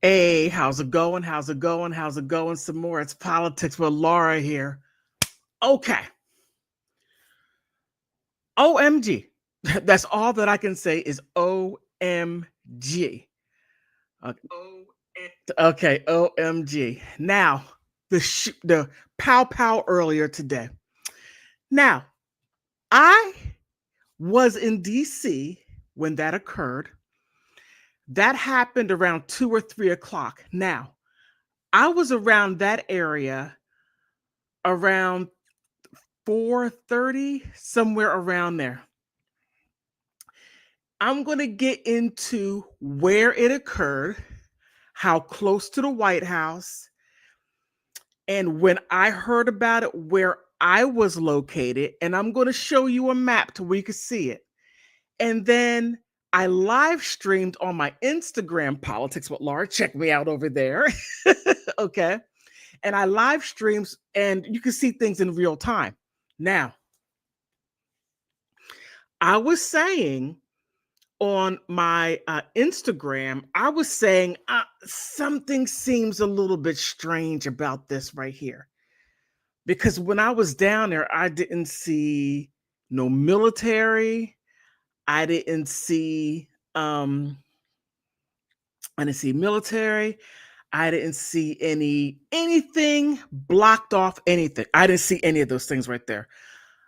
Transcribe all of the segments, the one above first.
Hey, how's it going? How's it going? How's it going? Some more. It's politics with Laura here. Okay. OMG. That's all that I can say is OMG. Okay. Okay, OMG. Now, the pow pow earlier today. Now, I was in DC when that occurred. That happened around 2 or 3 o'clock. Now, I was around that area around 4:30, somewhere around there. I'm going to get into where it occurred, how close to the White House, and when I heard about it, where I was located, and I'm going to show you a map to where you can see it. And then I live streamed on my Instagram, Politics with Laura. Check me out over there. Okay. And I live streams, and you can see things in real time. Now, I was saying on my Instagram, I was saying something seems a little bit strange about this right here. Because when I was down there, I didn't see no military. I didn't see I didn't see military. I didn't see anything blocked off anything. I didn't see any of those things right there.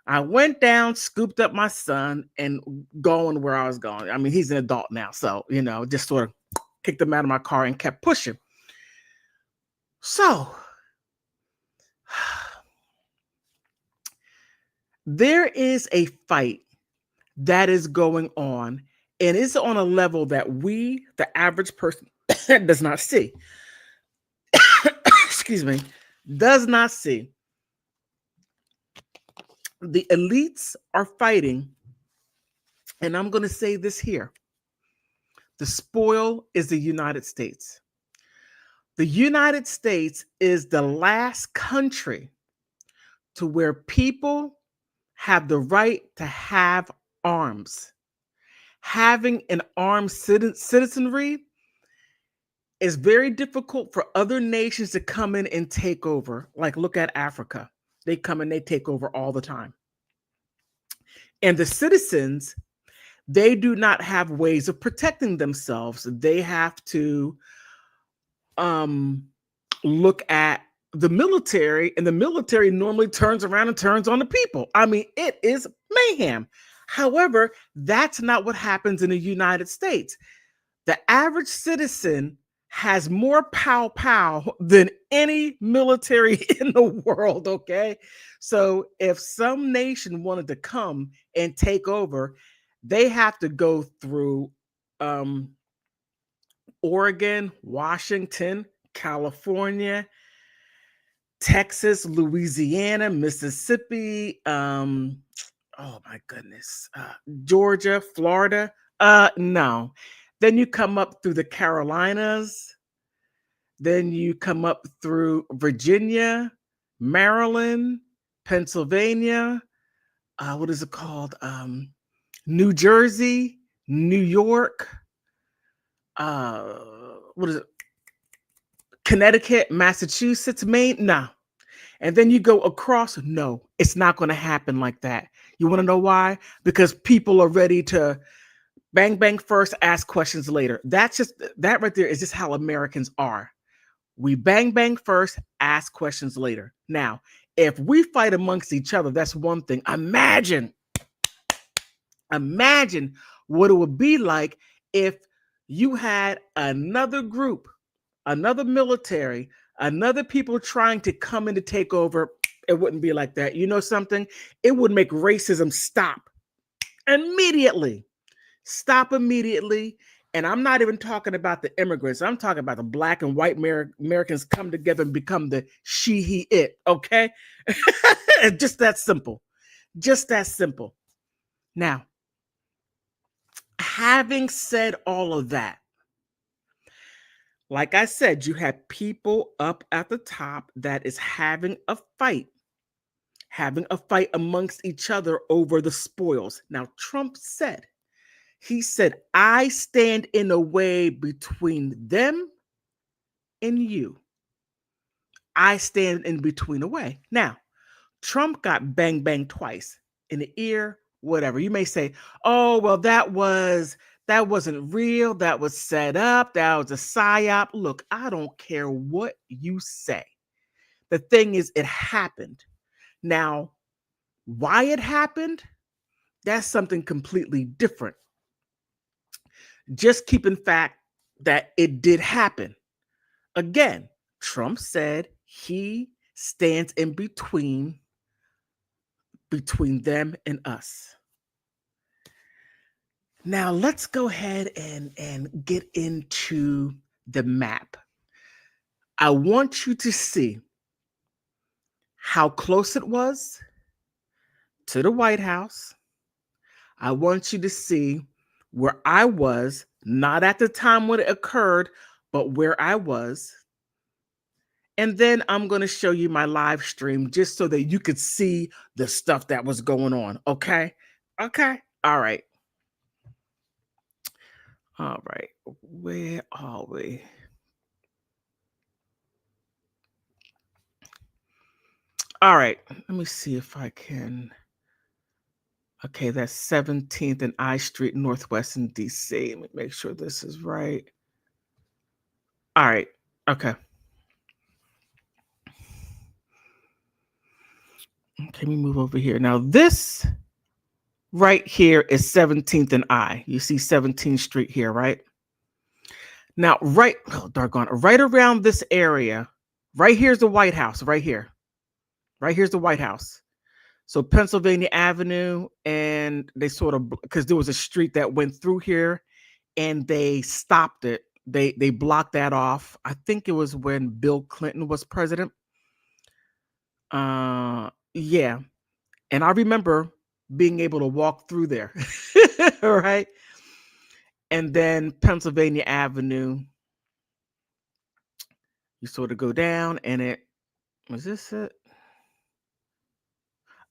I went down, scooped up my son, and going where I was going. I mean, he's an adult now, so just sort of kicked him out of my car and kept pushing. So there is a fight that is going on, and it's on a level that we, the average person, does not see. Excuse me, does not see. The elites are fighting, and I'm going to say this here. The spoil is the United States. The United States is the last country to where people have the right to have arms. Having an armed citizenry is very difficult for other nations to come in and take over. Like, look at Africa. They come and they take over all the time. And the citizens, they do not have ways of protecting themselves. They have to look at the military, and the military normally turns around and turns on the people. I mean, it is mayhem. However, that's not what happens in the United States. The average citizen has more pow pow than any military in the world, okay? So if some nation wanted to come and take over, they have to go through Oregon, Washington, California, Texas, Louisiana, Mississippi, oh my goodness, Georgia, Florida. No. Then you come up through the Carolinas. Then you come up through Virginia, Maryland, Pennsylvania. What is it called? New Jersey, New York. What is it? Connecticut, Massachusetts, Maine. No. And then you go across. No, it's not going to happen like that. You want to know why? Because people are ready to bang, bang first, ask questions later. That right there is just how Americans are. We bang, bang first, ask questions later. Now, if we fight amongst each other, that's one thing. Imagine what it would be like if you had another group, another military, another people trying to come in to take over. It wouldn't be like that. You know something? It would make racism stop immediately. Stop immediately. And I'm not even talking about the immigrants. I'm talking about the black and white Americans come together and become the she, he, it. Okay? Just that simple. Just that simple. Now, having said all of that, like I said, you have people up at the top that is having a fight amongst each other over the spoils. Now, Trump said, I stand in a way between them and you. I stand in between away. Now, Trump got bang bang twice in the ear, whatever. You may say, "Oh, well that wasn't real. That was set up. That was a psyop." Look, I don't care what you say. The thing is, it happened. Now, why it happened, that's something completely different. Just keep in fact that it did happen. Again, Trump said he stands in between them and us. Now let's go ahead and get into the map. I want you to see how close it was to the White House. I want you to see where I was, not at the time when it occurred, but where I was. And then I'm going to show you my live stream just so that you could see the stuff that was going on. Okay. Okay. All right. All right. Where are we? All right. Let me see if I can. Okay. That's 17th and I Street, Northwest in DC. Let me make sure this is right. All right. Okay. Okay. Let me move over here. Now, this right here is 17th and I. You see 17th Street here, right? Now, right, oh, doggone, right around this area, right here's the White House, right here. Right here's the White House. So Pennsylvania Avenue, and they sort of, because there was a street that went through here, and they stopped it. They blocked that off. I think it was when Bill Clinton was president. Yeah. And I remember being able to walk through there. Right. And then Pennsylvania Avenue, you sort of go down, and it was this it?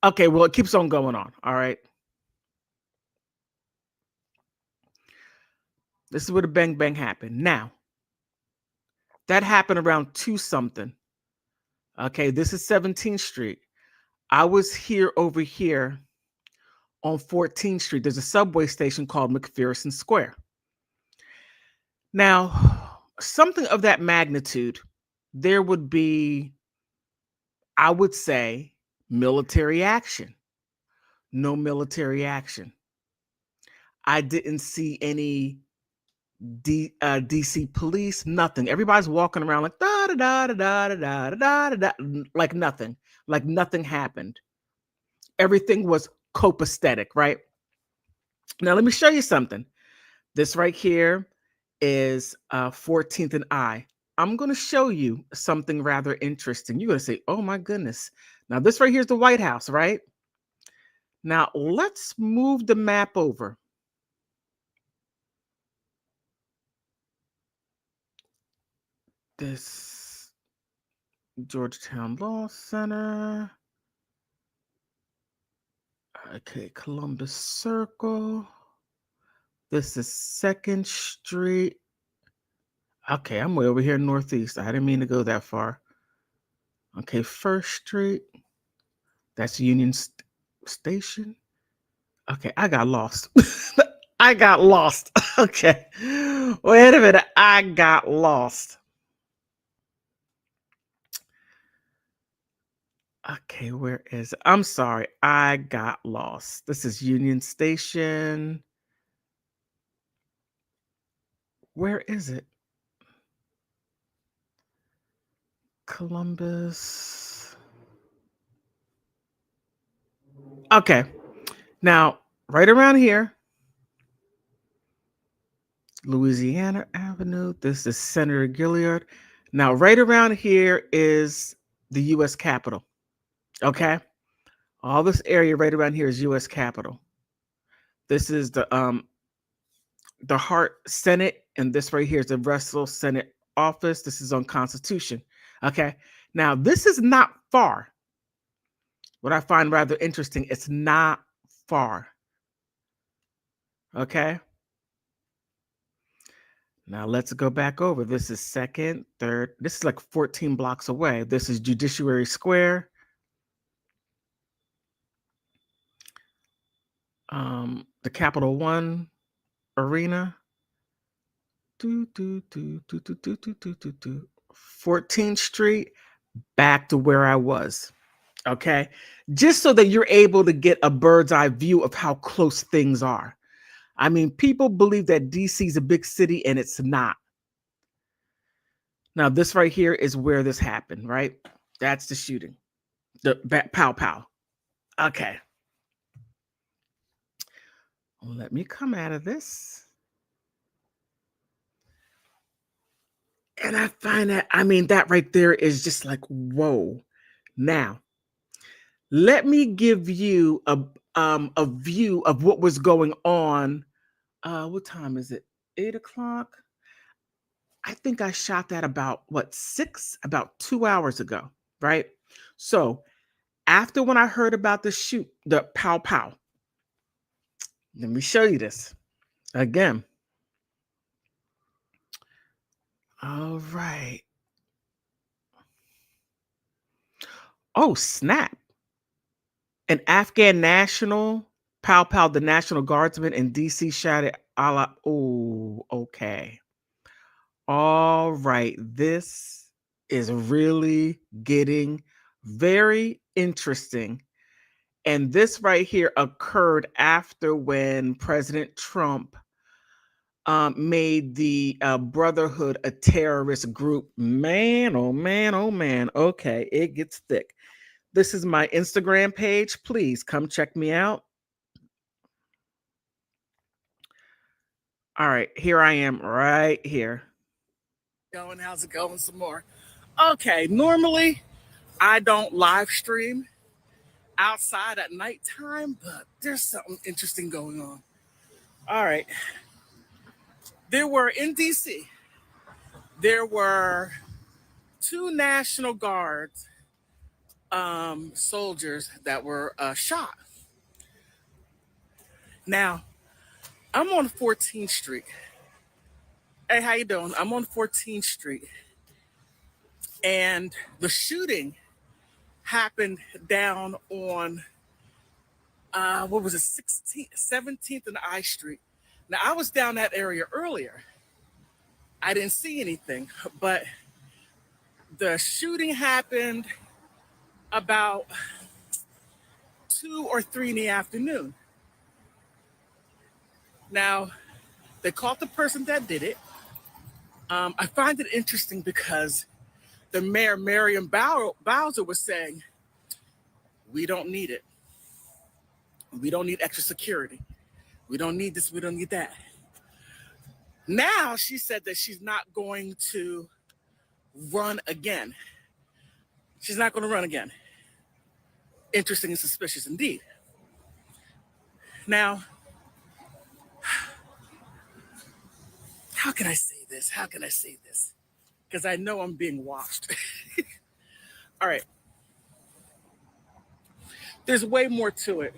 Okay, well, it keeps on going on. All right. This is where the bang bang happened. Now, that happened around 2 something. Okay, this is 17th Street. I was here over here on 14th Street. There's a subway station called McPherson Square. Now, something of that magnitude, there would be, I would say, military action. No military action. I didn't see any DC police, nothing. Everybody's walking around like da da da da da da da da da, like nothing happened. Everything was copacetic, right? Now let me show you something. This right here is 14th and I. I'm going to show you something rather interesting. You're going to say, "Oh my goodness!" Now this right here is the White House, right? Now let's move the map over. This Georgetown Law Center. Okay, Columbus Circle. This is 2nd Street. Okay, I'm way over here northeast. I didn't mean to go that far. Okay, 1st Street. That's Union Station. Okay, I got lost. I got lost. Okay. Wait a minute. I got lost. Okay, where is it? I'm sorry. I got lost. This is Union Station. Where is it? Columbus. Okay. Now, right around here, Louisiana Avenue. This is Senator Gilliard. Now, right around here is the U.S. Capitol. Okay. All this area right around here is U.S. Capitol. This is the Hart Senate, and this right here is the Russell Senate office. This is on Constitution. Okay. Now, this is not far. What I find rather interesting, it's not far. Okay. Now let's go back over. This is second, third. This is like 14 blocks away. This is Judiciary Square. The Capital One Arena. 14th Street, back to where I was. Okay. Just so that you're able to get a bird's eye view of how close things are. I mean, people believe that DC is a big city and it's not. Now, this right here is where this happened, right? That's the shooting. The pow pow. Okay. Let me come out of this. And I find that, I mean, that right there is just like, whoa. Now, let me give you a view of what was going on. What time is it? 8 o'clock. I think I shot that about about 2 hours ago, right? So after when I heard about the shoot, the pow pow, let me show you this again. All right. Oh, snap. An Afghan national, pow pow, the National Guardsman in DC shouted, Allah. Oh, okay. All right. This is really getting very interesting. And this right here occurred after when President Trump made the Brotherhood a terrorist group. Man, oh man, oh man. Okay, it gets thick. This is my Instagram page. Please come check me out. All right, here I am right here. How's it going some more? Okay, normally I don't live stream outside at nighttime, but there's something interesting going on. All right. There were in DC, there were 2 National Guard soldiers that were shot. Now, I'm on 14th Street. Hey, how you doing? I'm on 14th Street. And the shooting happened down on, what was it, 16th, 17th and I Street. Now, I was down that area earlier. I didn't see anything, but the shooting happened about 2 or 3 in the afternoon. Now, they caught the person that did it. I find it interesting because the mayor, Marion Bowser, was saying, we don't need it. We don't need extra security. We don't need this. We don't need that. Now she said that she's not going to run again. She's not going to run again. Interesting and suspicious indeed. Now, how can I say this? How can I say this? Because I know I'm being watched. All right. There's way more to it.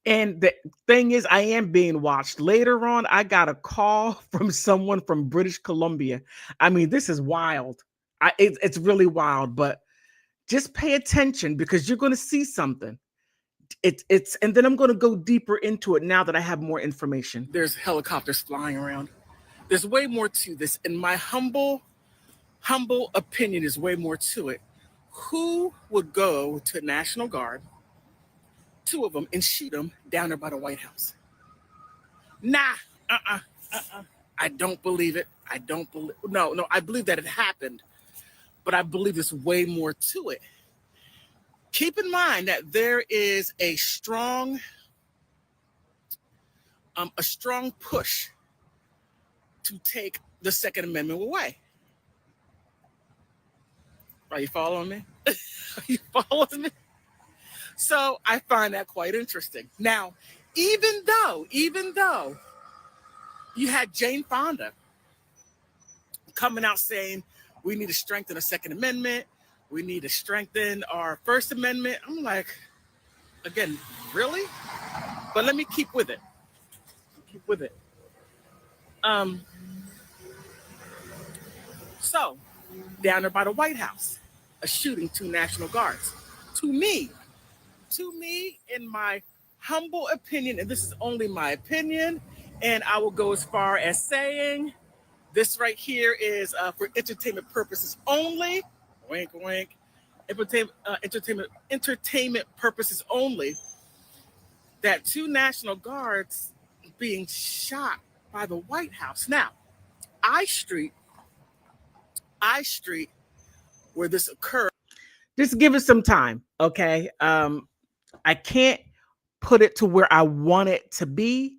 And the thing is, I am being watched. Later on, I got a call from someone from British Columbia. I mean, this is wild. It's really wild, but just pay attention because you're going to see something. It's and then I'm going to go deeper into it now that I have more information. There's helicopters flying around. There's way more to this. In my humble opinion, is way more to it. Who would go to National Guard, 2 of them, and shoot them down there by the White House? Nah, I don't believe it. No, I believe that it happened, but I believe there's way more to it. Keep in mind that there is a strong push to take the Second Amendment away. Are you following me? Are you following me? So I find that quite interesting. Now, even though you had Jane Fonda coming out saying we need to strengthen the Second Amendment, we need to strengthen our First Amendment, I'm like, again, really? But let me keep with it. So, down there by the White House, a shooting, 2 National Guards. To me, in my humble opinion, and this is only my opinion, and I will go as far as saying this right here is for entertainment purposes only. Wink, wink. Entertainment purposes only. That 2 National Guards being shot by the White House. Now, I Street, where this occurred. Just give it some time, okay? I can't put it to where I want it to be,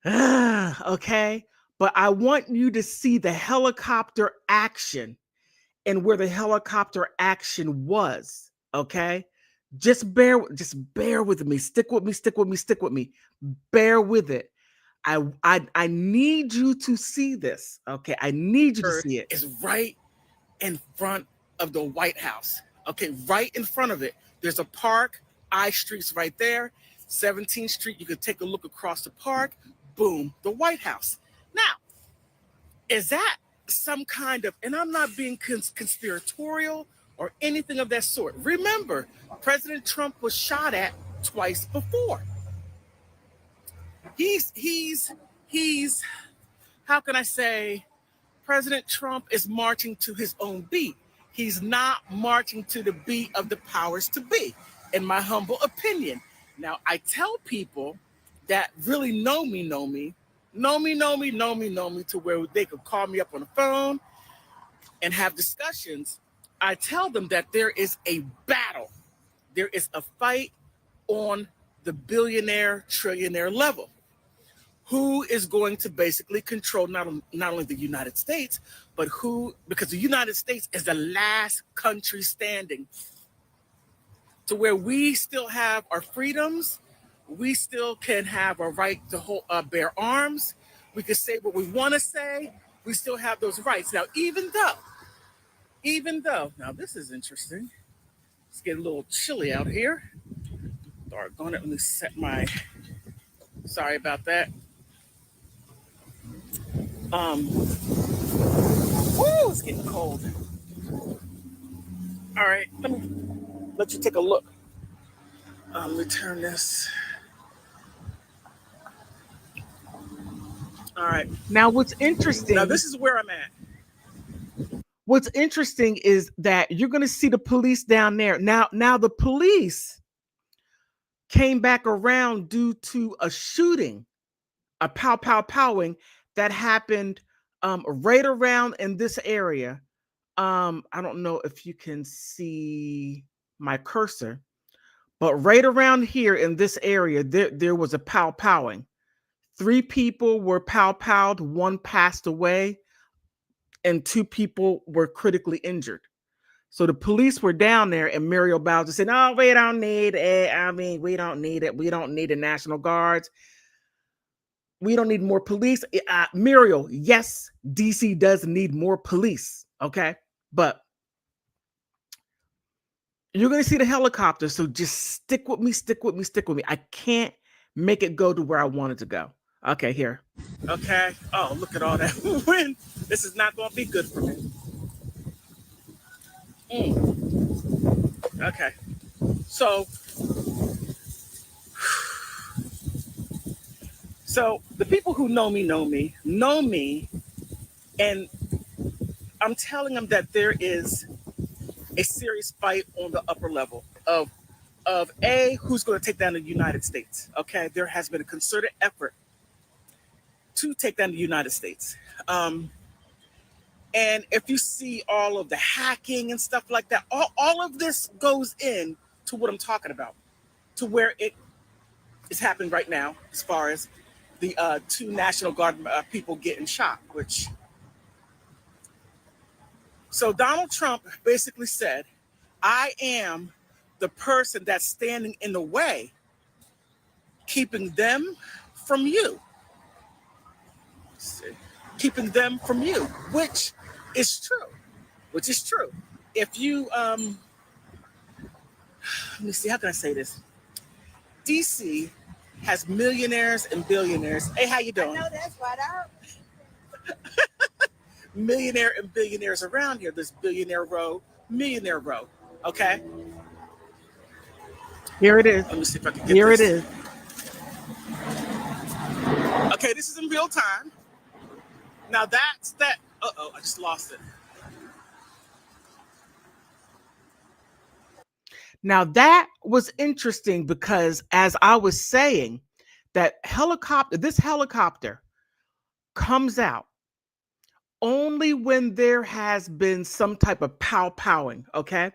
okay? But I want you to see the helicopter action and where the helicopter action was, okay? Just bear with me. Stick with me. Bear with it. I need you to see this, okay? I need you to see it. It's right in front of the White House, okay? Right in front of it. There's a park. I Street's right there. 17th Street, you could take a look across the park. Boom, the White House. Now, is that some kind of, and I'm not being conspiratorial or anything of that sort. Remember, President Trump was shot at twice before. He's how can I say, President Trump is marching to his own beat. He's not marching to the beat of the powers to be, in my humble opinion. Now, I tell people that really know me to where they could call me up on the phone and have discussions. I tell them that there is a battle. There is a fight on the billionaire, trillionaire level. Who is going to basically control not only the United States, but because the United States is the last country standing to where we still have our freedoms. We still can have a right to bear arms. We can say what we want to say. We still have those rights. Now, even though, now this is interesting. It's getting a little chilly out here. Doggone it, let me set sorry about that. It's getting cold. All right, let me let you take a look. Let me turn this. All right. Now, what's interesting. Now, this is where I'm at. What's interesting is that you're going to see the police down there. Now the police came back around due to a shooting, a powing that happened right around in this area. I don't know if you can see my cursor, but right around here in this area, there was a powing. 3 people were powed, 1 passed away, and 2 people were critically injured. So the police were down there, and Muriel Bowser said, "No, we don't need it. I mean, we don't need it. We don't need the National Guards. We don't need more police." Muriel, yes, DC does need more police, okay? But you're going to see the helicopter, so just stick with me. I can't make it go to where I want it to go. Okay, here. Okay. Oh, look at all that wind. This is not going to be good for me. Okay. So the people who know me, and I'm telling them that there is a serious fight on the upper level of who's going to take down the United States. Okay, there has been a concerted effort to take down the United States. And if you see all of the hacking and stuff like that, all of this goes in to what I'm talking about, to where it is happening right now, as far as the 2 National Guard people getting shot, So Donald Trump basically said, "I am the person that's standing in the way, keeping them from you." Keeping them from you, which is true. If you, let me see, how can I say this? DC has millionaires and billionaires. Hey, how you doing? I know that's right out. millionaire and billionaires around here. There's billionaire row, millionaire row. Okay. Here it is. Let me see if I can get Here it this. is. Okay, this is in real time. Now that's that. Uh-oh, I just lost it. Now that was interesting because as I was saying, this helicopter comes out only when there has been some type of pow-powing, okay?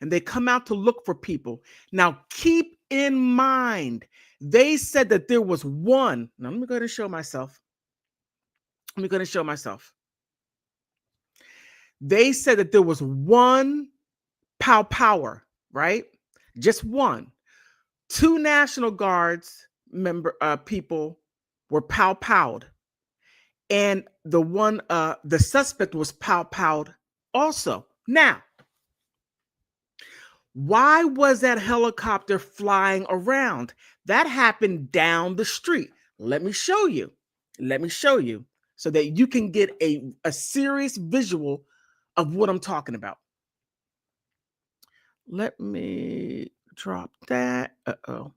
And they come out to look for people. Now keep in mind, they said that there was one. Now let me go ahead and show myself. Let me go ahead and show myself. They said that there was one power, right? Just one. Two National Guards people were powed, and the suspect was powed also. Now, why was that helicopter flying around? That happened down the street. Let me show you. Let me show you so that you can get a serious visual of what I'm talking about. Let me drop that. Uh-oh.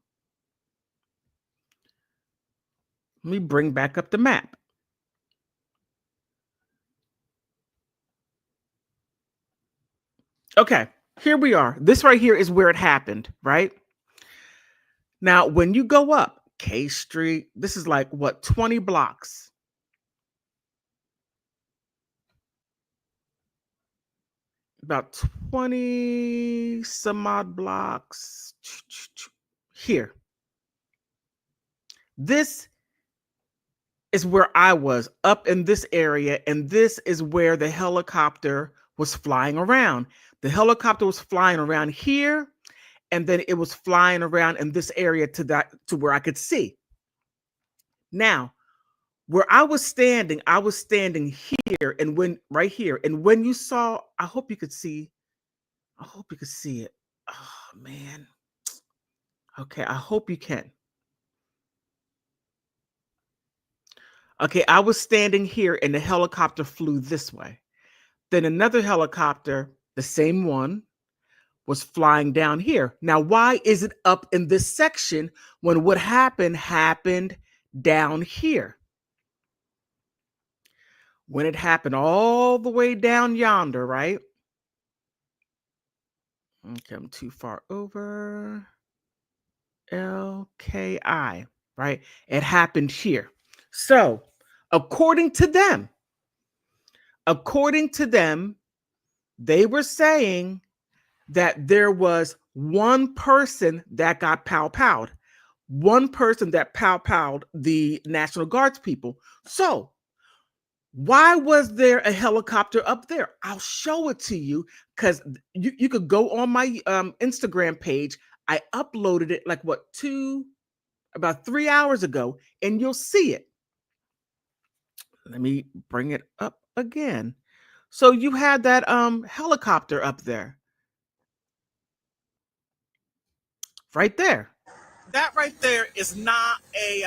Let me bring back up the map. Okay, here we are. This right here is where it happened, right? Now, when you go up K Street, this is like what, 20 blocks. About 20 some odd blocks here. This is where I was, up in this area, and this is where the helicopter was flying around. The helicopter was flying around here, and then it was flying around in this area to where I could see. Now, where I was standing here, and when right here, and when you saw, I hope you could see it. Oh man. Okay, I hope you can. Okay, I was standing here and the helicopter flew this way. Then another helicopter, the same one, was flying down here. Now, why is it up in this section when what happened down here? When it happened all the way down yonder, right? Okay, I'm too far over. LKI, right? It happened here. So, according to them, they were saying that there was one person that got powed, one person that powed the National Guards people. So, why was there a helicopter up there? I'll show it to you because you could go on my Instagram page. I uploaded it like about 3 hours ago, and you'll see it. Let me bring it up again. So you had that helicopter up there. Right there. That right there is not a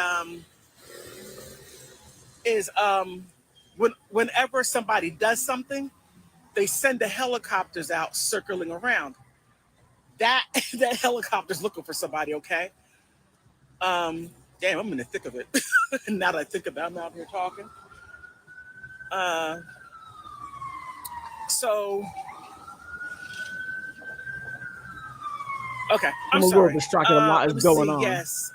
whenever somebody does something, they send the helicopters out circling around. That that helicopter's looking for somebody, okay? Damn, I'm in the thick of it. Now that I think about it, I'm out here talking. Uh so okay, I'm I'm a little sorry. distracted. A lot is Let me going see. on. Yes.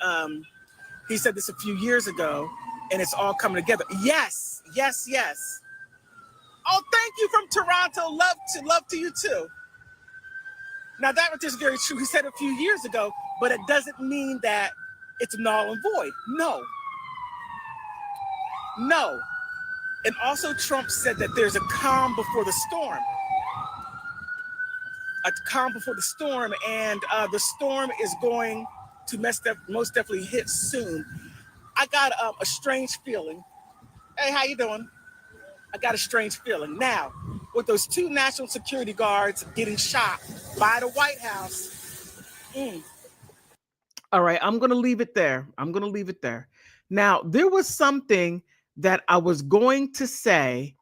He said this a few years ago, and it's all coming together. Yes, yes, yes. Oh, thank you from Toronto. Love to you too. Now that is very true. He said a few years ago, but it doesn't mean that it's null and void. No, no. And also, Trump said that there's a calm before the storm. A calm before the storm, and the storm is going to most definitely hit soon. I got a strange feeling. Hey, how you doing? I got a strange feeling. Now, with those two national security guards getting shot by the White House. All right, I'm going to leave it there. Now, there was something that I was going to say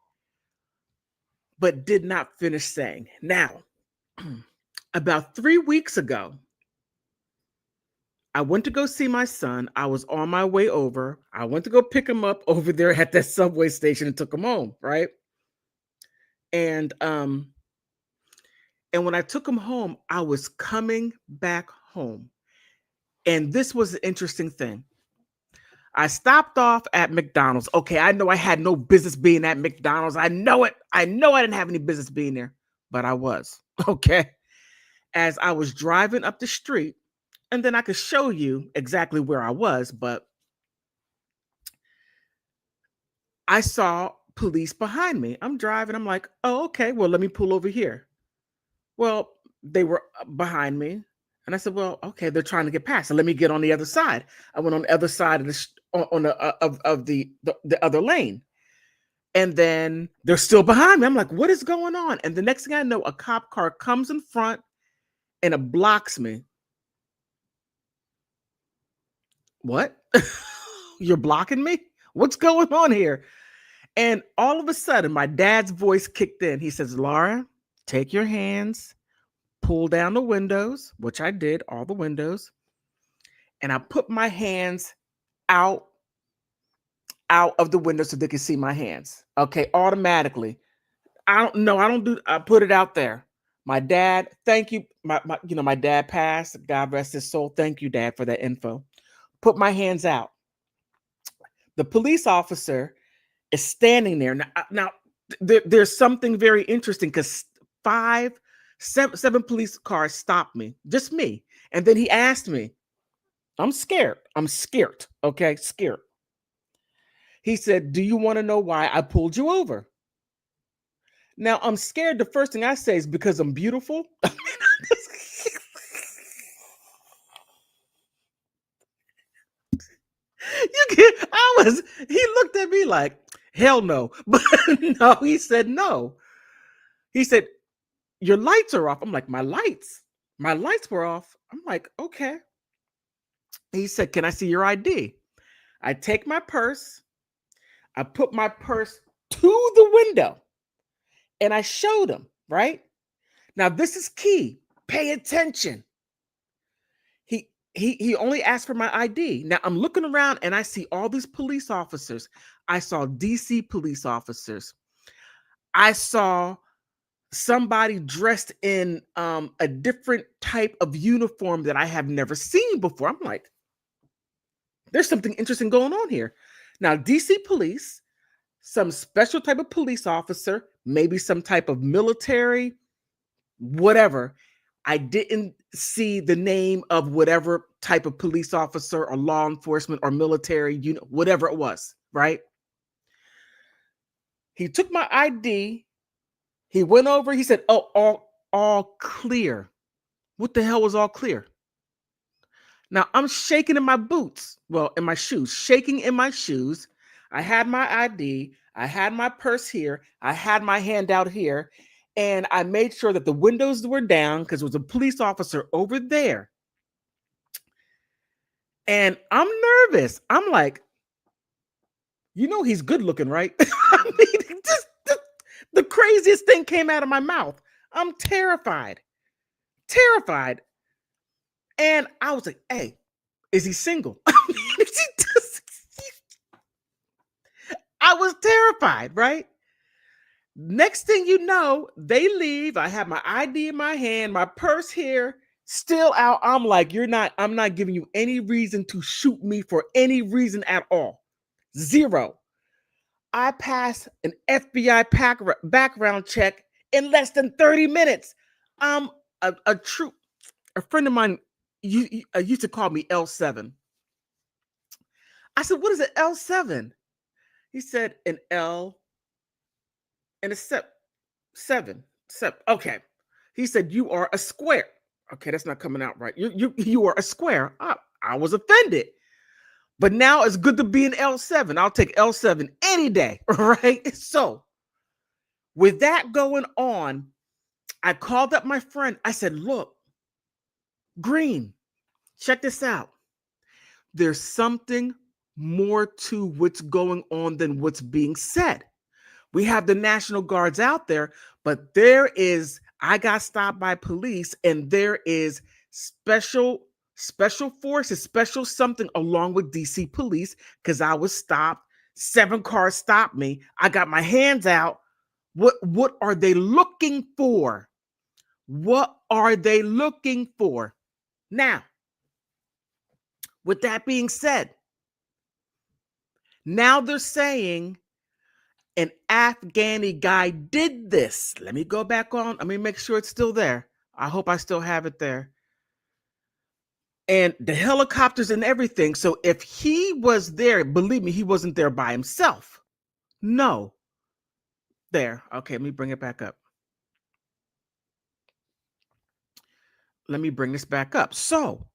but did not finish saying. Now, about 3 weeks ago, I went to go see my son. I was on my way over. I went to go pick him up over there at that subway station and took him home, right? And and when I took him home, I was coming back home. And this was the interesting thing. I stopped off at McDonald's. Okay, I know I had no business being at McDonald's. I know it. I know I didn't have any business being there, but I was. Okay. As I was driving up the street, and then I could show you exactly where I was, but I saw police behind me. I'm driving. I'm like, oh, okay, well, let me pull over here. Well, they were behind me. And I said, well, okay, they're trying to get past. So let me get on the other side. I went on the other side of on the of the other lane. And then they're still behind me. I'm like, what is going on? And the next thing I know, a cop car comes in front and it blocks me. What? You're blocking me? What's going on here? And all of a sudden, my dad's voice kicked in. He says, Laura, take your hands, pull down the windows, which I did, all the windows. And I put my hands out of the window so they could see my hands. Okay, automatically. I put it out there. My dad, thank you. My dad passed. God rest his soul. Thank you, Dad, for that info. Put my hands out. The police officer is standing there. Now there's something very interesting because seven police cars stopped me, just me. And then he asked me, I'm scared. Okay, scared. He said, do you want to know why I pulled you over? Now, I'm scared. The first thing I say is because I'm beautiful. He looked at me like, hell no. But no, he said no. He said, your lights are off. I'm like, my lights were off. I'm like, okay. He said, can I see your ID? I take my purse. I put my purse to the window and I showed him, right? Now, this is key. Pay attention. He only asked for my ID. Now, I'm looking around and I see all these police officers. I saw DC police officers. I saw somebody dressed in a different type of uniform that I have never seen before. I'm like, there's something interesting going on here. Now, DC police, some special type of police officer, maybe some type of military, whatever. I didn't see the name of whatever type of police officer or law enforcement or military, whatever it was, right? He took my ID. He went over. He said, oh, all clear. What the hell was all clear? Now I'm shaking in my boots. Well, in my shoes, shaking in my shoes. I had my ID. I had my purse here. I had my hand out here. And I made sure that the windows were down because there was a police officer over there. And I'm nervous. I'm like, he's good looking, right? I mean, just the craziest thing came out of my mouth. I'm terrified. And I was like, hey, is he single? I was terrified, right? Next thing you know, they leave. I have my ID in my hand, my purse here, still out. I'm like, I'm not giving you any reason to shoot me for any reason at all. Zero. I passed an FBI background check in less than 30 minutes. I'm a friend of mine used to call me L7. I said, what is an L7? He said an L and a seven. Okay. He said, you are a square. Okay, that's not coming out right. You are a square. I was offended. But now it's good to be an L7. I'll take L7 any day, right? So with that going on, I called up my friend. I said, look, Green, check this out. There's something more to what's going on than what's being said. We have the National Guards out there, but I got stopped by police, and there is special forces, special something along with DC police, because I was stopped. 7 cars stopped me. I got my hands out. What are they looking for? What are they looking for? Now, with that being said, now they're saying an Afghani guy did this. Let me go back on. Let me make sure it's still there. I hope I still have it there. And the helicopters and everything. So if he was there, believe me, he wasn't there by himself. No. There. Okay, let me bring it back up. Let me bring this back up. So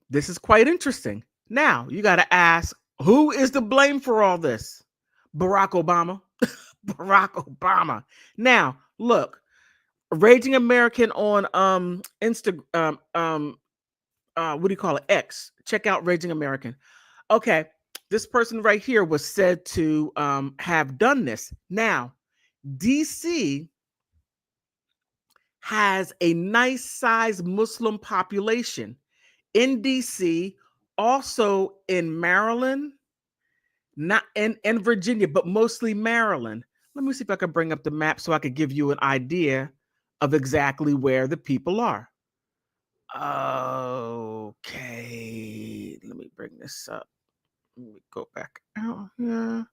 this is quite interesting. Now, you got to ask, who is to blame for all this? Barack Obama. Barack Obama. Now, look, Raging American on Instagram, what do you call it? X. Check out Raging American. Okay, this person right here was said to have done this. Now, DC has a nice sized Muslim population. In DC, also in Maryland, not in Virginia, but mostly Maryland. Let me see if I can bring up the map so I could give you an idea of exactly where the people are. Okay, let me bring this up. Let me go back out here.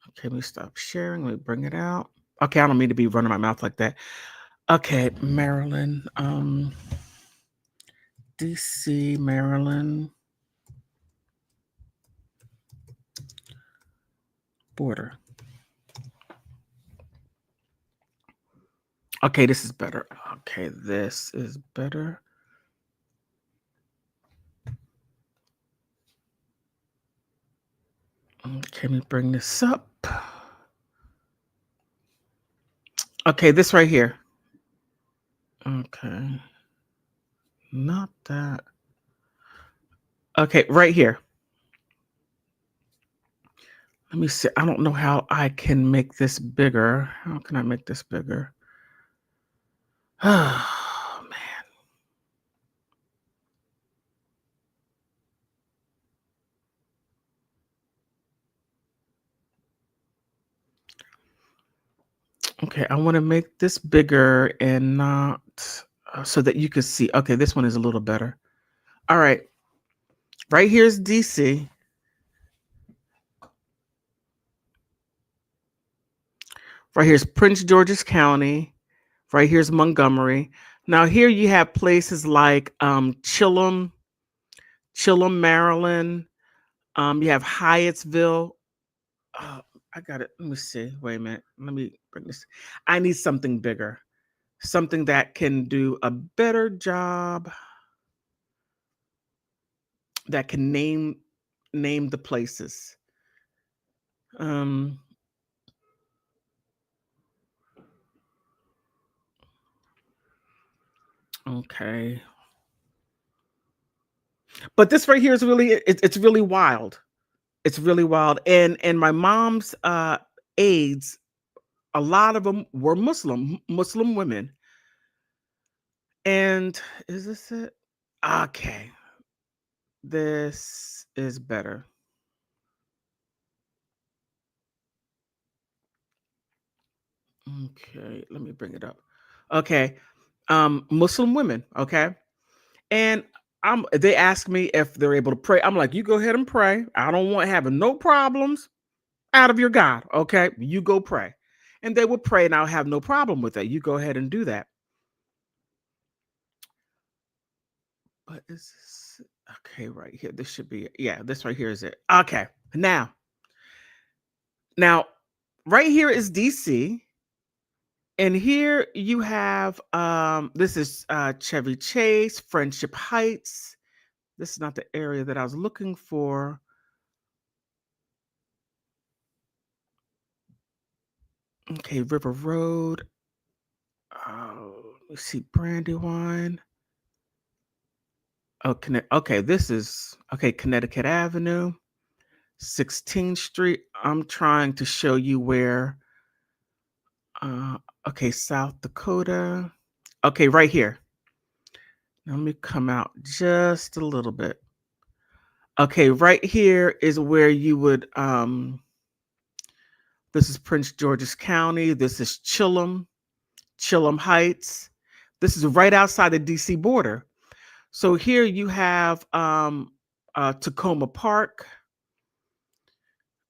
Okay, let me stop sharing. Let me bring it out. Okay, I don't mean to be running my mouth like that. Okay, Maryland, DC, Maryland border. Okay, this is better. Okay, this is better. Okay, let me bring this up. Okay, this right here. Okay. Not that. Okay, right here. Let me see. I don't know how I can make this bigger. How can I make this bigger? Oh, man. Okay, I want to make this bigger and not so that you can see. Okay, this one is a little better. All right. Right here's DC. Right here's Prince George's County. Right here's Montgomery. Now here you have places like Chillum, Maryland. You have Hyattsville. I got it. Let me see. Wait a minute. Let me bring this. I need something bigger, something that can do a better job, that can name the places. Okay. But this right here is really it's really wild. It's really wild. And my mom's aides, a lot of them were Muslim women. And is this it? Okay. This is better. Okay, let me bring it up. Okay. Muslim women, okay? And they ask me if they're able to pray. I'm like, you go ahead and pray. I don't want having no problems out of your God. Okay. You go pray. And they will pray, and I'll have no problem with that. You go ahead and do that. But is this okay right here? This should be, yeah, this right here is it. Okay. Now, right here is DC. And here you have this is Chevy Chase, Friendship Heights. This is not the area that I was looking for. Okay, River Road. Let me see, Brandywine. Oh, okay, this is okay, Connecticut Avenue. 16th Street. I'm trying to show you where. Okay, South Dakota. Okay, right here. Let me come out just a little bit. Okay, right here is where you would this is Prince George's County. This is Chillum Heights. This is right outside the DC border. So here you have Tacoma Park.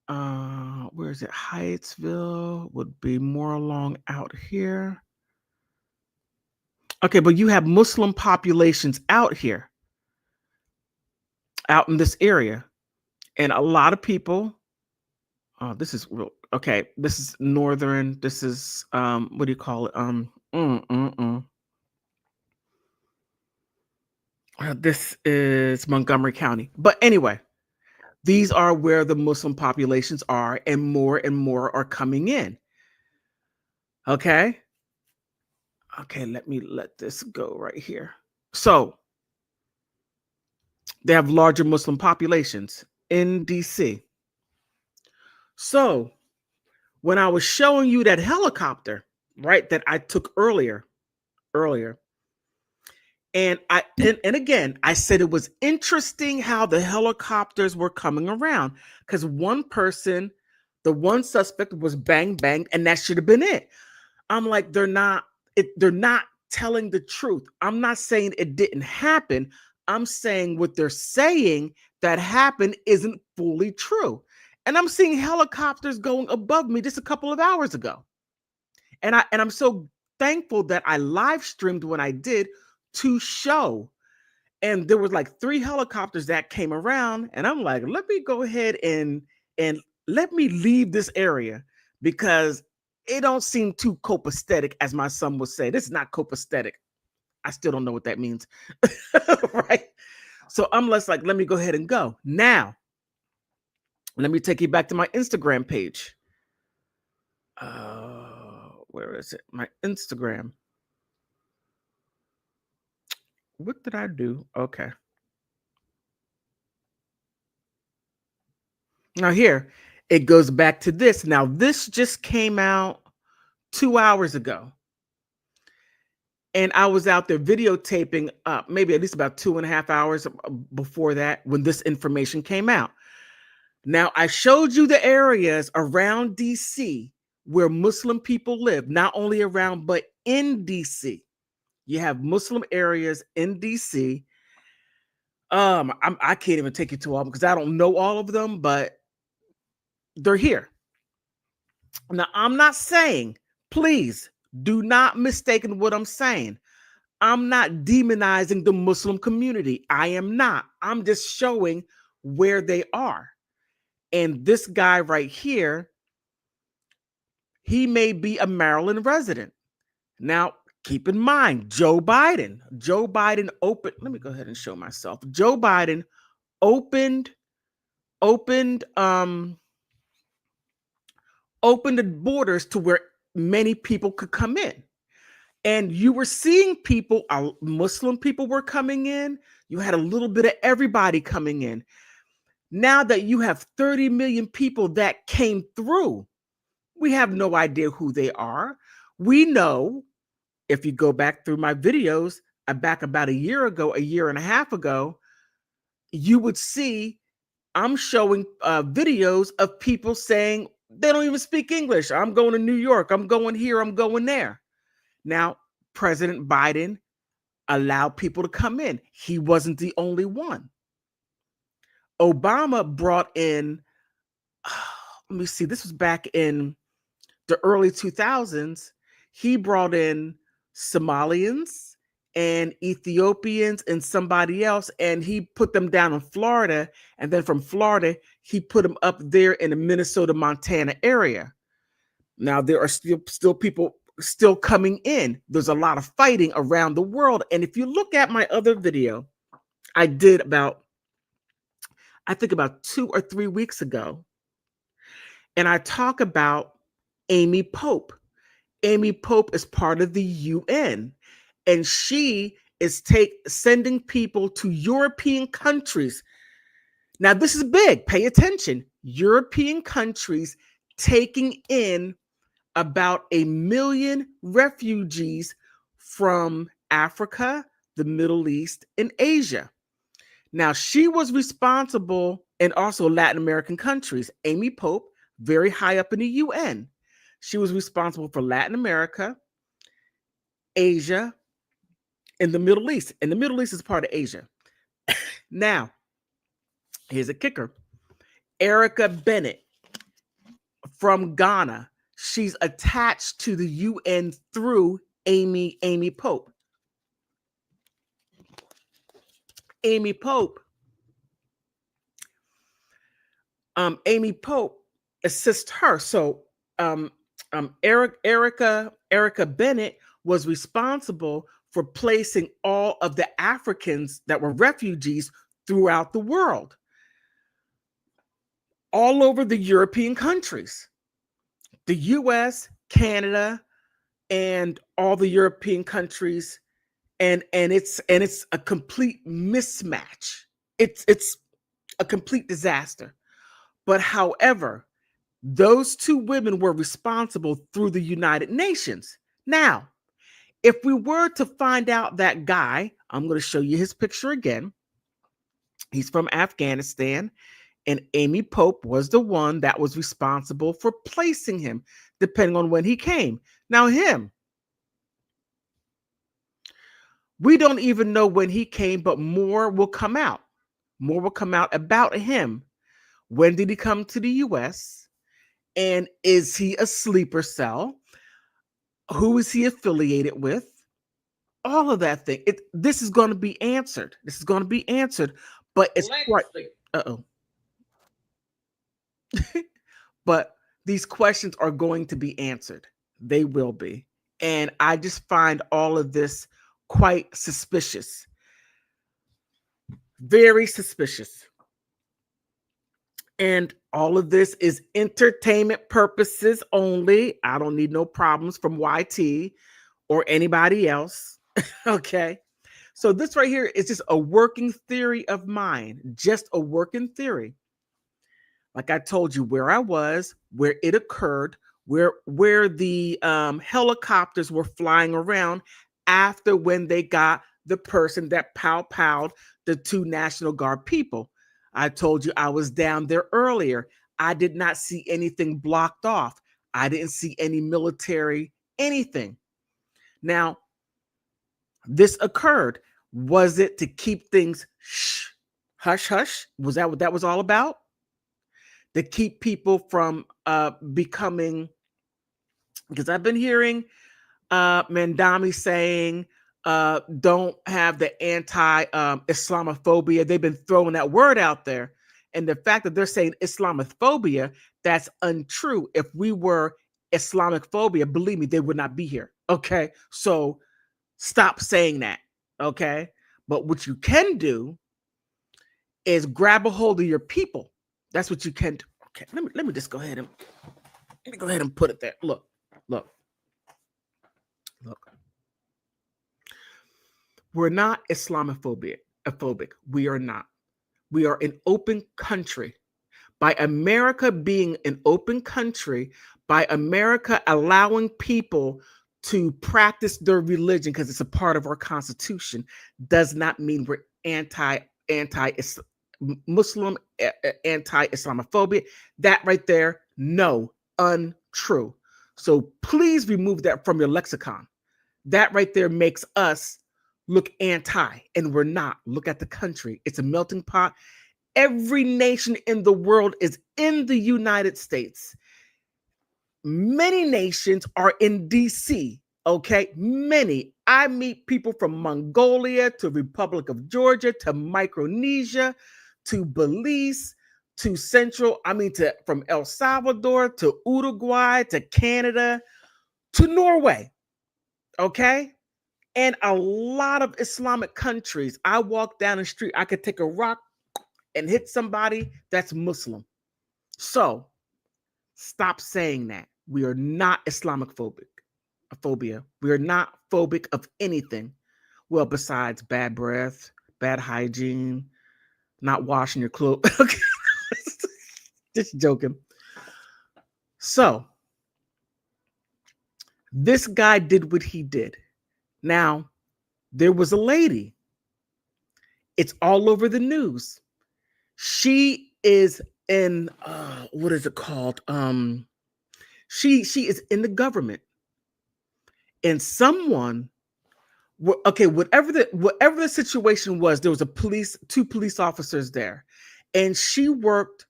Where is it? Hyattsville would be more along out here. Okay, but you have Muslim populations out here, out in this area. And a lot of people, this is real. Okay, this is northern. This is what do you call it? This is Montgomery County. But anyway, these are where the Muslim populations are, and more are coming in. Okay. Okay, let me let this go right here. So they have larger Muslim populations in DC. So when I was showing you that helicopter, right, that I took earlier, and again, I said it was interesting how the helicopters were coming around, because one person, the one suspect was bang banged, and that should have been it. I'm like, they're not telling the truth. I'm not saying it didn't happen. I'm saying what they're saying that happened isn't fully true. And I'm seeing helicopters going above me just a couple of hours ago. And I'm so thankful that I live streamed when I did to show. And there was like 3 helicopters that came around, and I'm like, let me go ahead and let me leave this area, because it don't seem too copacetic, as my son would say. This is not copacetic. I still don't know what that means. Right? So I'm less like, let me go ahead and go. Now, let me take you back to my Instagram page. Where is it? My Instagram. What did I do? Okay. Now here, it goes back to this. Now, this just came out 2 hours ago. And I was out there videotaping maybe at least about 2.5 hours before that, when this information came out. Now, I showed you the areas around DC where Muslim people live, not only around, but in DC. You have Muslim areas in DC. I can't even take you to all, because I don't know all of them, but they're here. Now, I'm not saying, please do not mistake what I'm saying. I'm not demonizing the Muslim community. I am not. I'm just showing where they are. And this guy right here, he may be a Maryland resident. Now, keep in mind, Joe Biden opened, let me go ahead and show myself. Joe Biden opened the borders to where many people could come in. And you were seeing people, Muslim people were coming in. You had a little bit of everybody coming in. Now that you have 30 million people that came through, we have no idea who they are. We know, if you go back through my videos, back about a year and a half ago, you would see I'm showing videos of people saying they don't even speak English. I'm going to New York. I'm going here. I'm going there. Now, President Biden allowed people to come in. He wasn't the only one. Obama brought in, let me see, this was back in the early 2000s. He brought in Somalians and Ethiopians and somebody else, and he put them down in Florida. And then from Florida, he put them up there in the Minnesota, Montana area. Now, there are still people still coming in. There's a lot of fighting around the world. And if you look at my other video I did about 2 or 3 weeks ago, and I talk about Amy Pope. Amy Pope is part of the UN, and she is sending people to European countries. Now, this is big. Pay attention. European countries taking in about 1 million refugees from Africa, the Middle East, and Asia. Now, she was responsible, and also Latin American countries. Amy Pope, very high up in the UN. She was responsible for Latin America, Asia, and the Middle East. And the Middle East is part of Asia. Now, here's a kicker. Erica Bennett from Ghana. She's attached to the UN through Amy Pope. Amy Pope assists her. So Erica Bennett was responsible for placing all of the Africans that were refugees throughout the world, all over the European countries, the US, Canada, and all the European countries, and it's a complete mismatch. It's a complete disaster. But however, those two women were responsible through the United Nations. Now, if we were to find out that guy, I'm going to show you his picture again. He's from Afghanistan, and Amy Pope was the one that was responsible for placing him, depending on when he came. Now, we don't even know when he came, but more will come out. More will come out about him. When did he come to the US? And is he a sleeper cell? Who is he affiliated with? All of that thing. This is going to be answered. This is going to be answered. But it's quite. But these questions are going to be answered. They will be. And I just find all of this quite suspicious. Very suspicious. And all of this is entertainment purposes only. I don't need no problems from YT or anybody else. Okay. So this right here is just a working theory of mine, just a working theory. Like I told you, where I was, where it occurred, where the helicopters were flying around after when they got the person that powwowed the 2 National Guard people. I told you I was down there earlier. I did not see anything blocked off. I didn't see any military, anything. Now, this occurred. Was it to keep things hush, hush? Was that what that was all about? To keep people from becoming, because I've been hearing Mandami saying, don't have the anti-Islamophobia. They've been throwing that word out there. And the fact that they're saying Islamophobia, that's untrue. If we were Islamic phobia, believe me, they would not be here. Okay. So stop saying that. Okay. But what you can do is grab a hold of your people. That's what you can do. Okay. Let me just go ahead and put it there. Look. We're not Islamophobic. We are not. We are an open country. By America being an open country, by America allowing people to practice their religion because it's a part of our Constitution, does not mean we're anti-Muslim, anti-Islamophobia. That right there, no, untrue. So please remove that from your lexicon. That right there makes us look anti, and we're not. Look at the country. It's a melting pot. Every nation in the world is in the United States. Many nations are in DC, okay? Many. I meet people from Mongolia to Republic of Georgia to Micronesia to Belize to from El Salvador to Uruguay to Canada to Norway, okay? And a lot of Islamic countries. I walk down the street, I could take a rock and hit somebody that's Muslim. So stop saying that. We are not Islamophobic. We are not phobic of anything. Well, besides bad breath, bad hygiene, not washing your clothes. Okay. Just joking. So this guy did what he did. Now, there was a lady. It's all over the news. She is in what is it called? She is in the government, and someone, okay, whatever the situation was, there was two police officers there, and she worked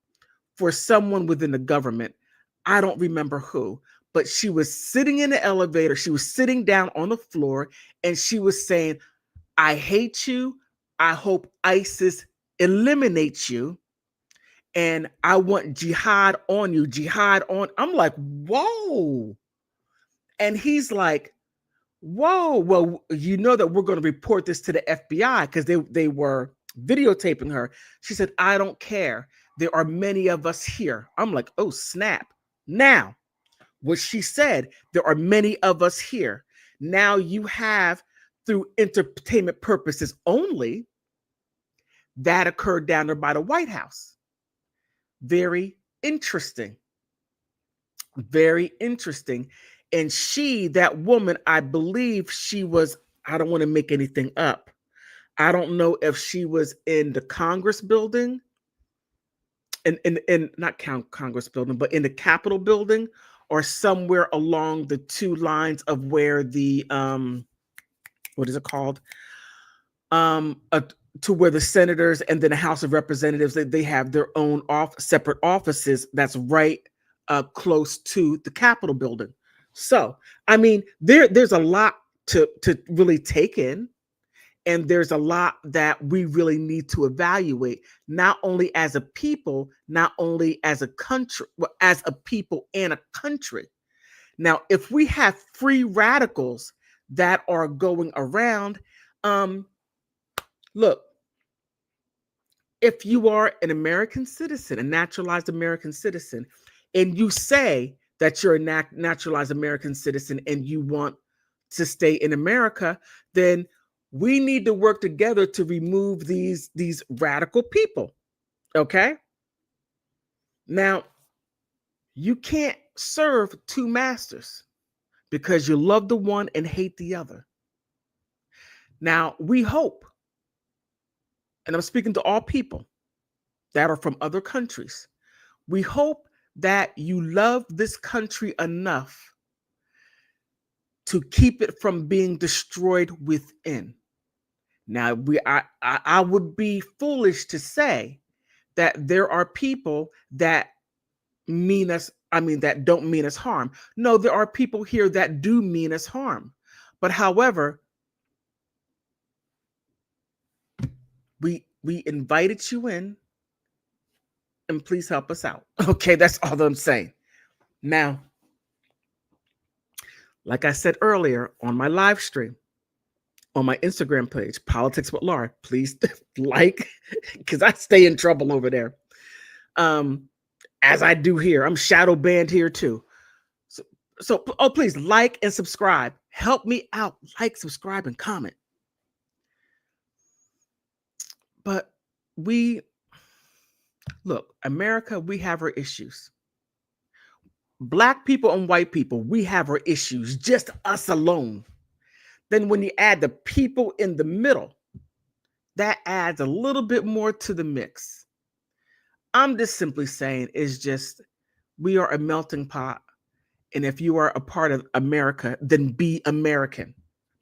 for someone within the government. I don't remember who, but she was sitting in the elevator. She was sitting down on the floor, and she was saying, "I hate you. I hope ISIS eliminates you. And I want jihad on you, jihad on." I'm like, whoa. And he's like, whoa, well, you know that we're going to report this to the FBI because they were videotaping her. She said, "I don't care. There are many of us here." I'm like, oh, snap. Now, what she said, there are many of us here. Now you have, through entertainment purposes only, that occurred down there by the White House. Very interesting. Very interesting. And she, that woman, I believe she was, I don't want to make anything up. I don't know if she was in the Congress building, in not Congress building, but in the Capitol building, or somewhere along the two lines of where the what is it called? To where the senators and then the House of Representatives, they have their own separate offices that's right close to the Capitol building. So, I mean, there's a lot to really take in, and there's a lot that we really need to evaluate, not only as a people, not only as a country, as a people and a country. Now, if we have free radicals that are going around, look, if you are an American citizen, a naturalized American citizen, and you say that you're a naturalized American citizen and you want to stay in America, then we need to work together to remove these radical people. Okay? Now, you can't serve two masters because you love the one and hate the other. Now, we hope, and I'm speaking to all people that are from other countries, we hope that you love this country enough to keep it from being destroyed within. Now, I would be foolish to say that there are people that mean us, that don't mean us harm. No, there are people here that do mean us harm. But however, we invited you in, and please help us out. Okay, that's all that I'm saying. Now, like I said earlier on my live stream, on my Instagram page, Politics with Laura, please like, because I stay in trouble over there. As I do here. I'm shadow banned here too. So please like and subscribe. Help me out. Like, subscribe, and comment. But look, America, we have our issues. Black people and white people, we have our issues, just us alone. Then when you add the people in the middle, that adds a little bit more to the mix. I'm just simply saying, it's just, we are a melting pot. And if you are a part of America, then be American.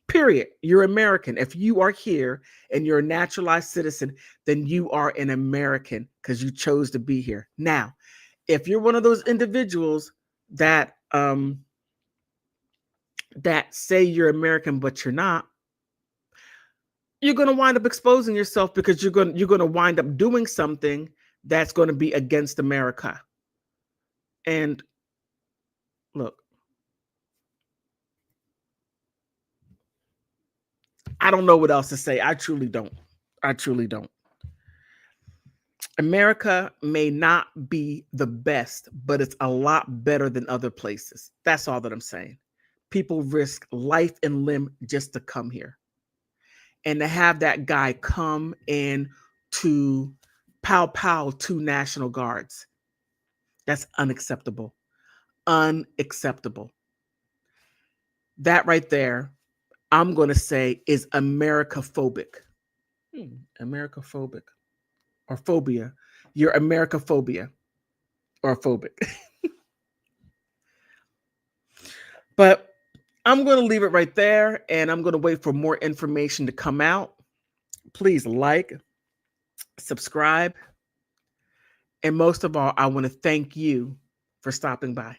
Period. You're American. If you are here and you're a naturalized citizen, then you are an American because you chose to be here. Now, if you're one of those individuals that that say you're American but you're not, you're going to wind up exposing yourself because you're going to wind up doing something that's going to be against America. And look, I don't know what else to say. I truly don't. I truly don't. America may not be the best, but it's a lot better than other places. That's all that I'm saying. People risk life and limb just to come here. And to have that guy come in to pow pow to National Guards. That's unacceptable. Unacceptable. That right there, I'm going to say, is Americophobic. Americophobic or phobia. You're Americophobia or phobic. But I'm going to leave it right there, and I'm going to wait for more information to come out. Please like, subscribe, and most of all, I want to thank you for stopping by.